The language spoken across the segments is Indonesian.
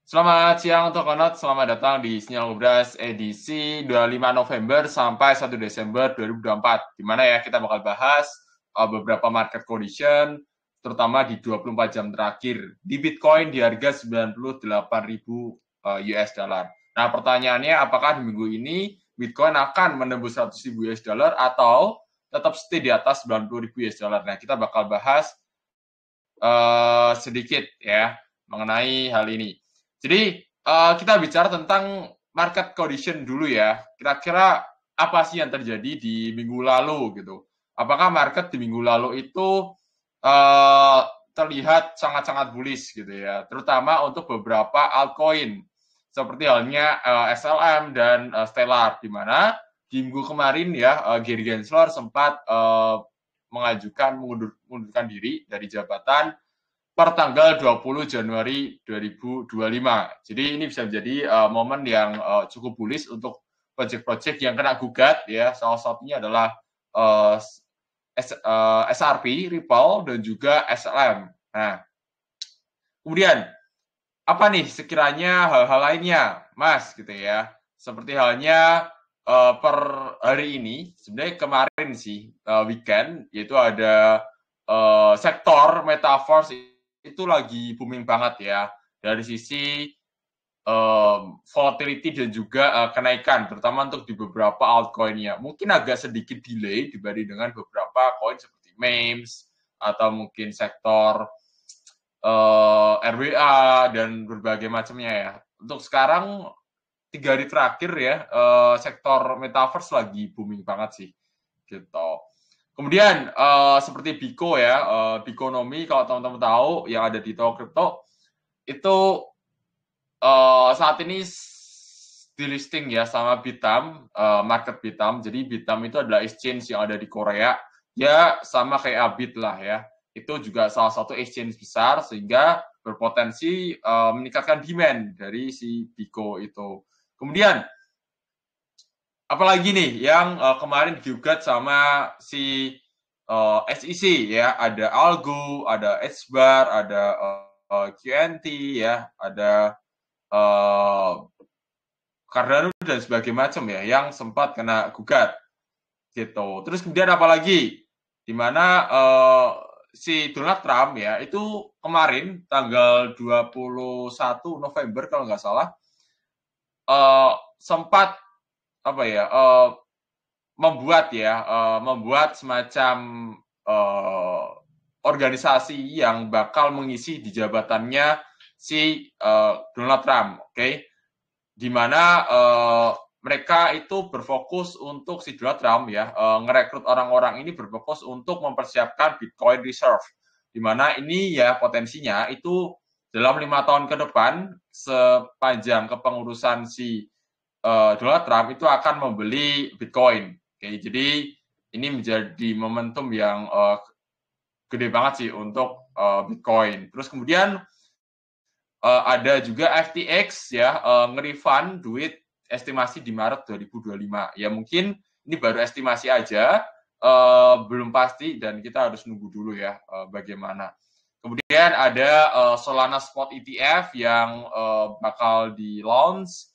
Selamat siang untuk Konot, selamat datang di Sinyal Ngobras edisi 25 November sampai 1 Desember 2024. Di mana ya kita bakal bahas beberapa market condition, terutama di 24 jam terakhir. Di Bitcoin di harga 98.000 US dollar. Nah pertanyaannya apakah di minggu ini Bitcoin akan menembus 100.000 US dollar atau tetap stay di atas 90.000 US dollar. Nah kita bakal bahas sedikit ya mengenai hal ini. Jadi kita bicara tentang market condition dulu ya. Kira-kira apa sih yang terjadi di minggu lalu gitu? Apakah market di minggu lalu itu terlihat sangat-sangat bullish gitu ya, terutama untuk beberapa altcoin seperti halnya SLM dan Stellar, di mana di minggu kemarin ya Gary Gensler sempat mengajukan mengundurkan diri dari jabatan per tanggal 20 Januari 2025. Jadi ini bisa menjadi momen yang cukup bullish untuk proyek-proyek yang kena gugat ya. Salah satunya adalah uh, SRP, Ripple, dan juga SLM. Nah, kemudian apa nih sekiranya hal-hal lainnya, Mas, gitu ya. Seperti halnya per hari ini, sebenarnya kemarin sih weekend, yaitu ada sektor metaverse itu lagi booming banget ya dari sisi volatility dan juga kenaikan, terutama untuk di beberapa altcoin-nya. Mungkin agak sedikit delay dibanding dengan beberapa coin seperti memes atau mungkin sektor RWA dan berbagai macamnya ya. Untuk sekarang 3 hari terakhir ya sektor metaverse lagi booming banget sih gitu. Kemudian seperti Biko ya, Bikonomi kalau teman-teman tahu yang ada di toko kripto itu saat ini di listing ya sama Bitam, market Bitam. Jadi Bitam itu adalah exchange yang ada di Korea. Ya sama kayak Abit lah ya. Itu juga salah satu exchange besar sehingga berpotensi meningkatkan demand dari si Biko itu. Kemudian apalagi nih yang kemarin digugat sama si SEC ya, ada Algo, ada Xbar, ada QNT ya, ada Cardano dan sebagainya macam ya yang sempat kena gugat gitu. Terus kemudian apalagi di mana si Donald Trump ya itu kemarin tanggal 21 November kalau nggak salah sempat apa ya membuat semacam organisasi yang bakal mengisi di jabatannya si Donald Trump, oke? Di mana mereka itu berfokus untuk si Donald Trump ya ngerekrut orang-orang ini berfokus untuk mempersiapkan Bitcoin Reserve, di mana ini ya potensinya itu dalam 5 tahun ke depan sepanjang kepengurusan si Donald Trump itu akan membeli Bitcoin. Oke, jadi ini menjadi momentum yang gede banget sih untuk Bitcoin. Terus kemudian ada juga FTX ya nge-refund duit estimasi di Maret 2025. Ya mungkin ini baru estimasi aja, belum pasti dan kita harus nunggu dulu ya bagaimana. Kemudian ada Solana Spot ETF yang bakal di launch,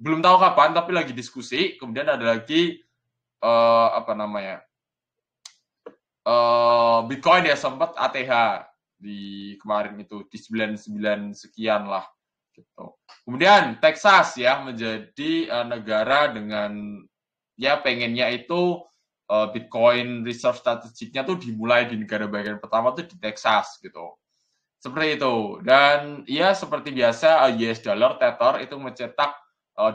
belum tahu kapan tapi lagi diskusi. Kemudian ada lagi apa namanya Bitcoin ya sempat ATH di kemarin itu di 99 sekian lah gitu. Kemudian Texas ya menjadi negara dengan ya pengennya itu Bitcoin reserve strategiknya tuh dimulai di negara bagian pertama tuh di Texas gitu. Seperti itu. Dan ya seperti biasa US dollar Tether itu mencetak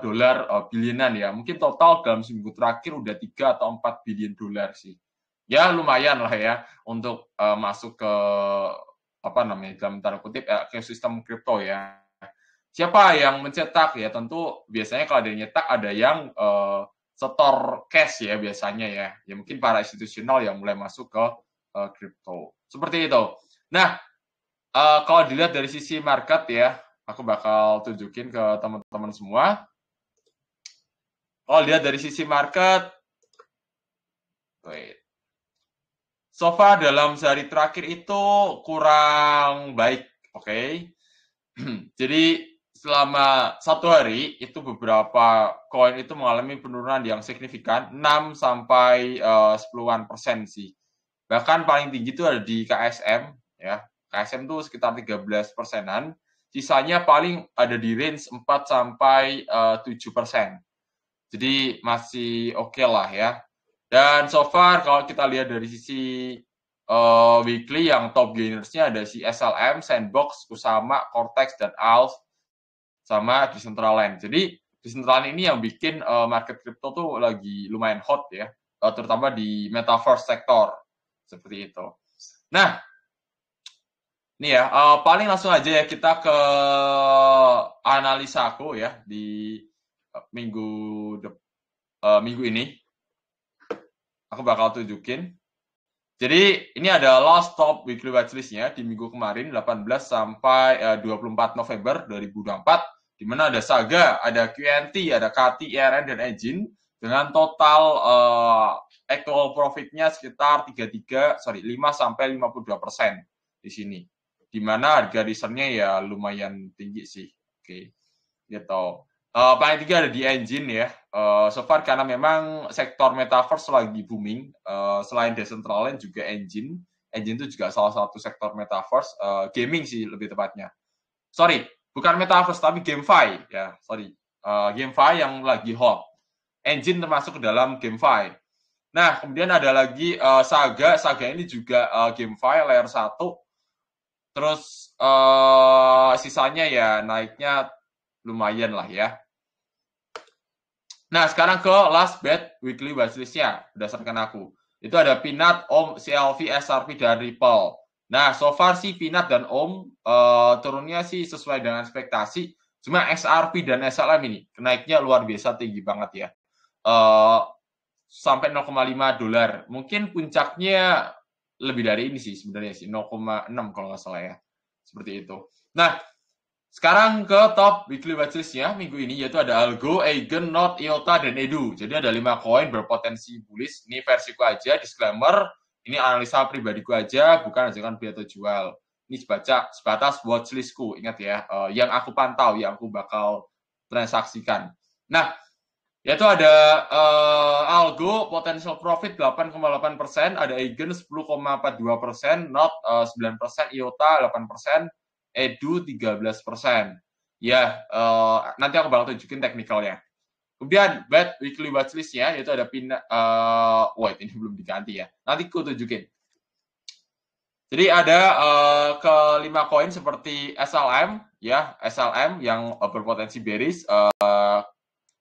dolar bilionan ya. Mungkin total dalam seminggu terakhir udah 3 atau 4 billion dolar sih. Ya lumayan lah ya untuk masuk ke apa namanya dalam tanda kutip ke sistem kripto ya. Siapa yang mencetak ya tentu biasanya kalau ada yang nyetak ada yang setor cash ya biasanya ya. Ya mungkin para institusional yang mulai masuk ke kripto. Seperti itu. Nah, kalau dilihat dari sisi market ya, aku bakal tunjukin ke teman-teman semua. Kalau dilihat dari sisi market, wait. So far dalam sehari terakhir itu kurang baik, oke? Jadi selama 1 hari itu beberapa koin itu mengalami penurunan yang signifikan 6 sampai 10-an% sih. Bahkan paling tinggi itu ada di KSM ya. KSM itu sekitar 13%-an. Sisanya paling ada di range 4 sampai 7%. Jadi masih oke lah ya. Dan so far kalau kita lihat dari sisi weekly yang top gainersnya ada si SLM, Sandbox, Kusama, Cortex, dan ALF sama Decentraland. Jadi Decentraland ini yang bikin market crypto tuh lagi lumayan hot ya, terutama di metaverse sektor seperti itu. Nah, ini ya paling langsung aja ya kita ke analisa aku ya di minggu ini. Aku bakal tunjukin. Jadi ini ada last top weekly watchlist-nya di minggu kemarin 18 sampai 24 November 2024 di mana ada Saga, ada QNT, ada KT, IRN dan Engine dengan total actual profit-nya sekitar 5 sampai 52% di sini. Di mana harga return-nya ya lumayan tinggi sih. Oke. Gitu. Paling tiga ada di Engine ya. So far karena memang sektor metaverse lagi booming. Selain Decentraland juga Engine. Engine itu juga salah satu sektor metaverse. Gaming sih lebih tepatnya. Sorry, bukan metaverse tapi GameFi ya. Sorry, GameFi yang lagi hot. Engine termasuk ke dalam GameFi. Nah, kemudian ada lagi Saga. Saga ini juga GameFi layer 1. Terus sisanya ya naiknya lumayan lah ya. Nah, sekarang ke last bet weekly watchlist-nya berdasarkan aku. Itu ada Peanut, Om, CLV, SRP, dan Ripple. Nah, so far sih Peanut dan Om turunnya sih sesuai dengan ekspektasi. Cuma SRP dan SLM ini kenaiknya luar biasa tinggi banget ya. Sampai $0,5. Mungkin puncaknya lebih dari ini sih sebenarnya sih. 0,6 kalau nggak salah ya. Seperti itu. Nah, sekarang ke top weekly watchlist-nya minggu ini, yaitu ada Algo, Eigen, Not, IOTA, dan Edu. Jadi ada 5 koin berpotensi bullish. Ini versiku aja, disclaimer. Ini analisa pribadiku aja, bukan ajakan beli atau jual. Ini sebatas watchlistku, ingat ya. Yang aku pantau, yang aku bakal transaksikan. Nah, yaitu ada Algo, potential profit 8,8%, ada Eigen 10,42%, Not 9%, IOTA 8%, Edu 13%. Ya, nanti aku bakal tunjukin teknikalnya. Kemudian bet weekly watchlist-nya yaitu ada wait, ini belum diganti ya. Nanti aku tunjukin. Jadi ada kelima koin seperti SLM ya, SLM yang berpotensi bearish,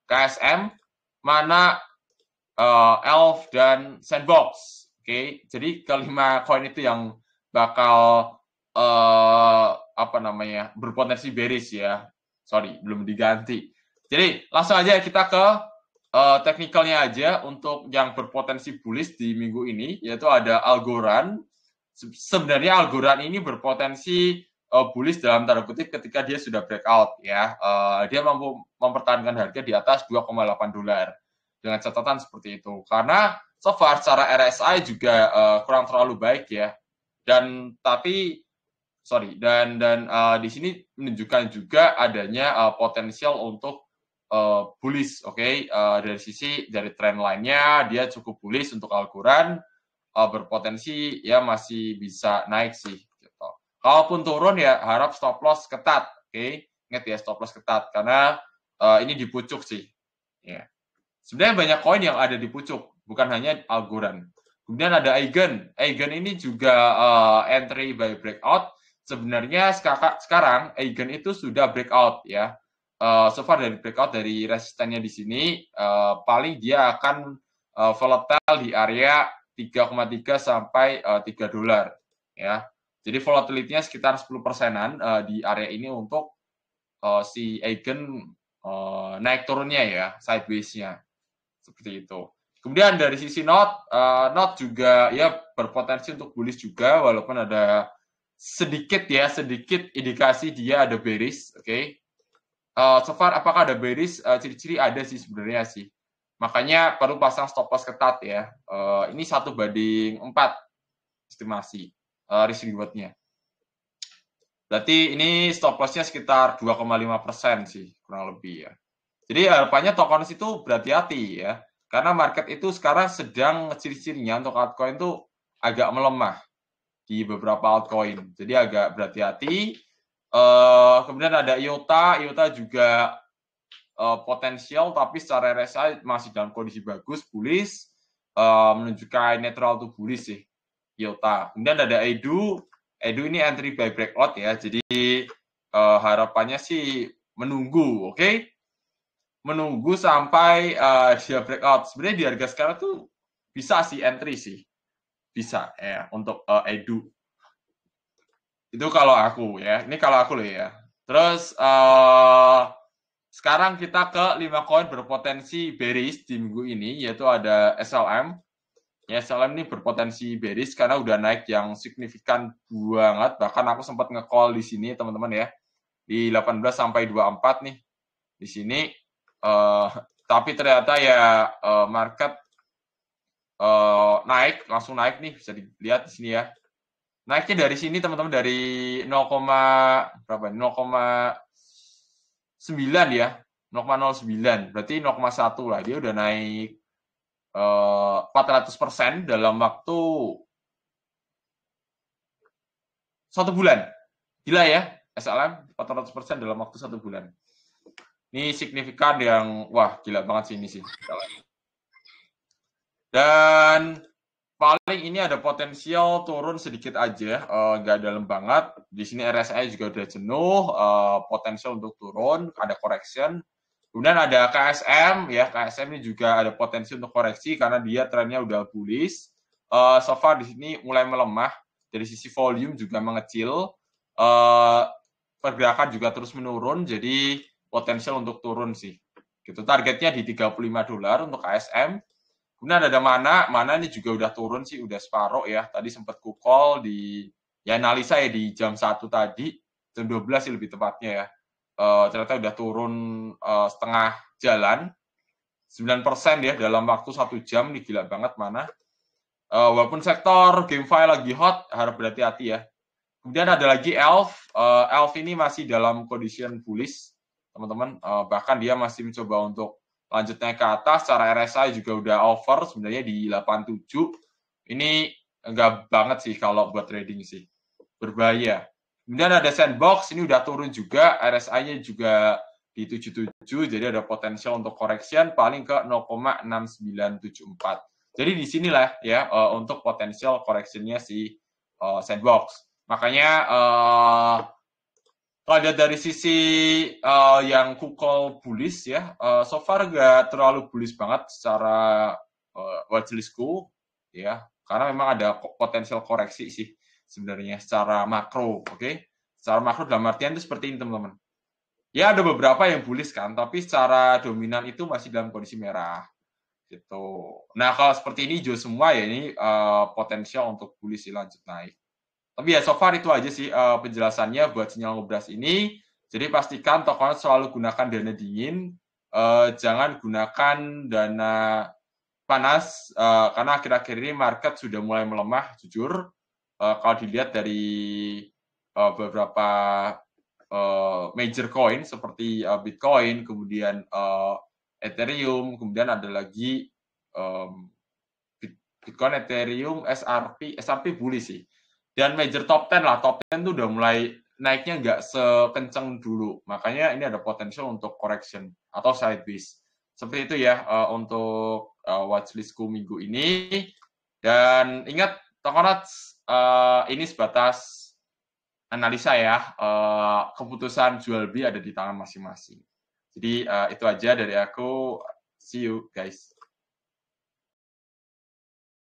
KSM, Mana, Elf dan Sandbox. Oke, jadi kelima koin itu yang bakal berpotensi bearish ya. Sorry, belum diganti. Jadi langsung aja kita ke teknikalnya aja untuk yang berpotensi bullish di minggu ini, yaitu ada Algorand. Sebenarnya Algorand ini berpotensi bullish dalam tanda kutip ketika dia sudah breakout ya. Dia mampu mempertahankan harga di atas $2,8 dengan catatan seperti itu. Karena so far secara RSI juga kurang terlalu baik ya. Dan di sini menunjukkan juga adanya potensial untuk bullish, oke. Dari trend lainnya dia cukup bullish untuk Algorand, berpotensi ya masih bisa naik sih. Gitu. Kalaupun turun ya harap stop loss ketat, oke. Ingat ya stop loss ketat karena ini di pucuk sih. Ya. Sebenarnya banyak koin yang ada di pucuk, bukan hanya Algorand. Kemudian ada Eigen. Eigen ini juga entry by breakout. Sebenarnya sekarang Eigen itu sudah breakout ya. So far dari breakout dari resistennya di sini paling dia akan volatile di area 3,3 sampai $3 ya. Jadi volatility-nya sekitar 10%-an di area ini untuk si Eigen naik turunnya ya, sideways-nya. Seperti itu. Kemudian dari sisi Not juga ya berpotensi untuk bullish juga walaupun ada sedikit indikasi dia ada bearish, oke. So far apakah ada bearish? Ciri-ciri ada sih sebenarnya sih. Makanya perlu pasang stop loss ketat ya. Ini 1/4 estimasi risk reward-nya. Berarti ini stop loss-nya sekitar 2,5% sih, kurang lebih ya. Jadi harapannya Tokonews itu berhati-hati ya. Karena market itu sekarang sedang ciri-cirinya untuk altcoin itu agak melemah di beberapa altcoin. Jadi agak berhati-hati. Kemudian ada IOTA, IOTA juga potensial tapi secara RSI masih dalam kondisi bagus, bullish, menunjukkan netral to bullish sih IOTA. Kemudian ada EDU, EDU ini entry by breakout ya, jadi harapannya sih menunggu, oke? Menunggu sampai dia breakout. Sebenarnya di harga sekarang tuh bisa sih entry sih, bisa ya untuk EDU. Itu kalau aku ya, ini kalau aku loh ya. Terus sekarang kita ke 5 koin berpotensi bearish di minggu ini, yaitu ada SLM. Ya, SLM ini berpotensi bearish karena udah naik yang signifikan banget. Bahkan aku sempat nge-call di sini, teman-teman ya. Di 18 sampai 24 nih. Di sini. Tapi ternyata ya market naik, langsung naik nih. Bisa dilihat di sini ya. Naiknya dari sini, teman-teman, dari 0, berapa? 0,9 ya, 0,09, berarti 0,1 lah, dia udah naik 400% dalam waktu 1 bulan. Gila ya, SLM 400% dalam waktu 1 bulan. Ini signifikan yang, wah gila banget sih ini sih. Dan paling ini ada potensial turun sedikit aja, nggak dalam banget. Di sini RSI juga udah jenuh, potensial untuk turun, ada correction. Kemudian ada KSM, ya KSM ini juga ada potensi untuk koreksi karena dia trennya udah bullish. So far di sini mulai melemah, dari sisi volume juga mengecil, pergerakan juga terus menurun, jadi potensial untuk turun sih. Gitu. Targetnya di $35 untuk KSM. Kemudian ada mana ini juga udah turun sih, udah separuh ya. Tadi sempat call di ya analisa ya di jam 1 tadi, jam 12 sih lebih tepatnya ya. Ternyata udah turun setengah jalan, 9% ya dalam waktu 1 jam, nih gila banget mana. Walaupun sektor GameFi lagi hot, harap berhati-hati ya. Kemudian ada lagi ELF, ELF ini masih dalam condition bullish, teman-teman. Bahkan dia masih mencoba untuk lanjutnya ke atas, secara RSI juga udah over sebenarnya di 87. Ini enggak banget sih kalau buat trading sih, berbahaya. Kemudian ada Sandbox, ini udah turun juga, RSI-nya juga di 77, jadi ada potensial untuk correction paling ke 0,6974. Jadi di sinilah ya untuk potensial correction-nya si Sandbox. Makanya kalau dari sisi yang kukol bullish ya, so far gak terlalu bullish banget secara watchlistku ya, karena memang ada potensial koreksi sih sebenarnya secara makro, oke? Secara makro dalam artian itu seperti ini teman-teman. Ya ada beberapa yang bullish kan, tapi secara dominan itu masih dalam kondisi merah gitu. Nah kalau seperti ini hijau semua ya ini potensial untuk bullish lanjut naik. Tapi ya so far itu aja sih penjelasannya buat sinyal ngobras ini. Jadi pastikan tokonya selalu gunakan dana dingin, jangan gunakan dana panas karena akhir-akhir ini market sudah mulai melemah jujur. Kalau dilihat dari beberapa major coin seperti Bitcoin, kemudian Ethereum, kemudian ada lagi Bitcoin, Ethereum, SRP bullish sih. Dan major top 10 lah, top 10 tuh udah mulai naiknya nggak sekencang dulu. Makanya ini ada potensial untuk correction atau sideways. Seperti itu ya untuk watchlistku minggu ini. Dan ingat, Tokonats ini sebatas analisa ya. Keputusan jual beli ada di tangan masing-masing. Jadi itu aja dari aku. See you guys.